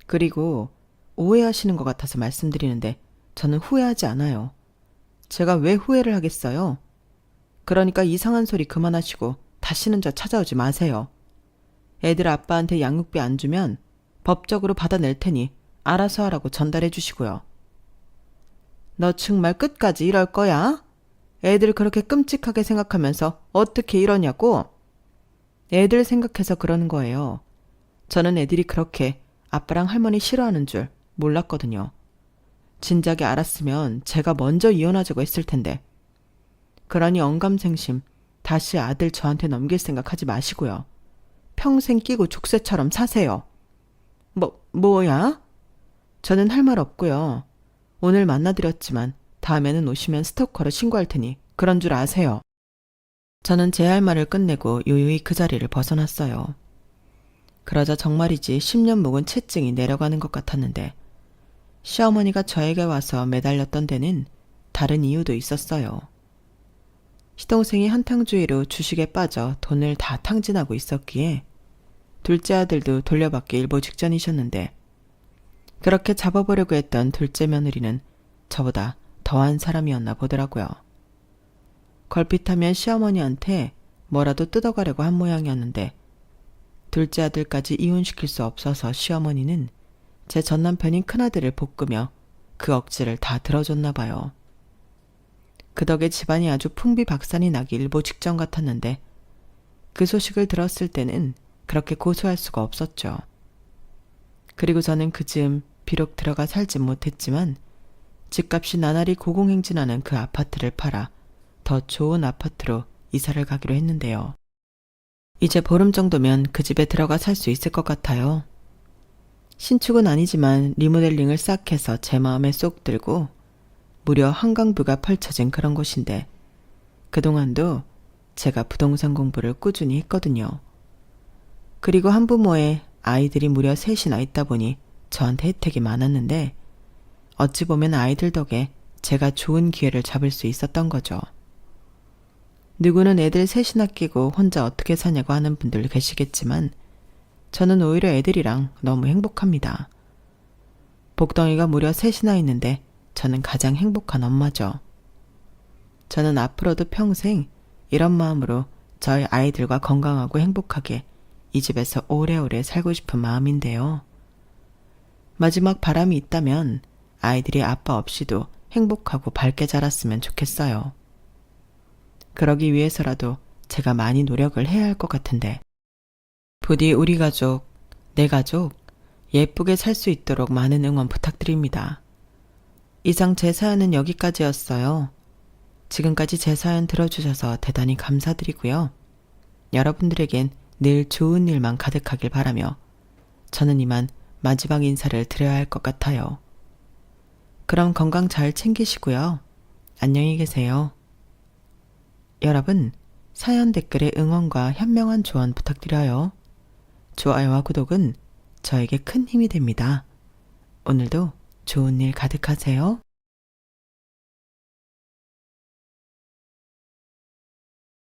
그리고 오해하시는 것 같아서 말씀드리는데 저는 후회하지 않아요. 제가 왜 후회를 하겠어요? 그러니까 이상한 소리 그만하시고 다시는 저 찾아오지 마세요. 애들 아빠한테 양육비 안 주면 법적으로 받아낼 테니 알아서 하라고 전달해 주시고요. 너 정말 끝까지 이럴 거야? 애들 그렇게 끔찍하게 생각하면서 어떻게 이러냐고? 애들 생각해서 그러는 거예요. 저는 애들이 그렇게 아빠랑 할머니 싫어하는 줄 몰랐거든요. 진작에 알았으면 제가 먼저 이혼하자고 했을 텐데. 그러니 언감생심 다시 아들 저한테 넘길 생각하지 마시고요. 평생 끼고 족쇄처럼 사세요. 뭐야? 저는 할 말 없고요. 오늘 만나드렸지만 다음에는 오시면 스토커로 신고할 테니 그런 줄 아세요. 저는 제 할 말을 끝내고 요요히 그 자리를 벗어났어요. 그러자 정말이지 10년 묵은 채증이 내려가는 것 같았는데 시어머니가 저에게 와서 매달렸던 데는 다른 이유도 있었어요. 시동생이 한탕주의로 주식에 빠져 돈을 다 탕진하고 있었기에 둘째 아들도 돌려받기 일보 직전이셨는데 그렇게 잡아보려고 했던 둘째 며느리는 저보다 더한 사람이었나 보더라고요. 걸핏하면 시어머니한테 뭐라도 뜯어가려고 한 모양이었는데 둘째 아들까지 이혼시킬 수 없어서 시어머니는 제 전남편인 큰아들을 볶으며 그 억지를 다 들어줬나 봐요. 그 덕에 집안이 아주 풍비박산이 나기 일보 직전 같았는데 그 소식을 들었을 때는 그렇게 고소할 수가 없었죠. 그리고 저는 그 즈음 비록 들어가 살진 못했지만 집값이 나날이 고공행진하는 그 아파트를 팔아 더 좋은 아파트로 이사를 가기로 했는데요. 이제 보름 정도면 그 집에 들어가 살 수 있을 것 같아요. 신축은 아니지만 리모델링을 싹 해서 제 마음에 쏙 들고 무려 한강뷰가 펼쳐진 그런 곳인데 그동안도 제가 부동산 공부를 꾸준히 했거든요. 그리고 한부모에 아이들이 무려 셋이나 있다 보니 저한테 혜택이 많았는데 어찌 보면 아이들 덕에 제가 좋은 기회를 잡을 수 있었던 거죠. 누구는 애들 셋이나 끼고 혼자 어떻게 사냐고 하는 분들 계시겠지만 저는 오히려 애들이랑 너무 행복합니다. 복덩이가 무려 셋이나 있는데 저는 가장 행복한 엄마죠. 저는 앞으로도 평생 이런 마음으로 저희 아이들과 건강하고 행복하게 이 집에서 오래오래 살고 싶은 마음인데요. 마지막 바람이 있다면 아이들이 아빠 없이도 행복하고 밝게 자랐으면 좋겠어요. 그러기 위해서라도 제가 많이 노력을 해야 할 것 같은데. 부디 우리 가족, 내 가족, 예쁘게 살 수 있도록 많은 응원 부탁드립니다. 이상 제 사연은 여기까지였어요. 지금까지 제 사연 들어주셔서 대단히 감사드리고요. 여러분들에겐 늘 좋은 일만 가득하길 바라며 저는 이만 마지막 인사를 드려야 할 것 같아요. 그럼 건강 잘 챙기시고요. 안녕히 계세요. 여러분, 사연 댓글에 응원과 현명한 조언 부탁드려요. 좋아요와 구독은 저에게 큰 힘이 됩니다. 오늘도 좋은 일 가득하세요.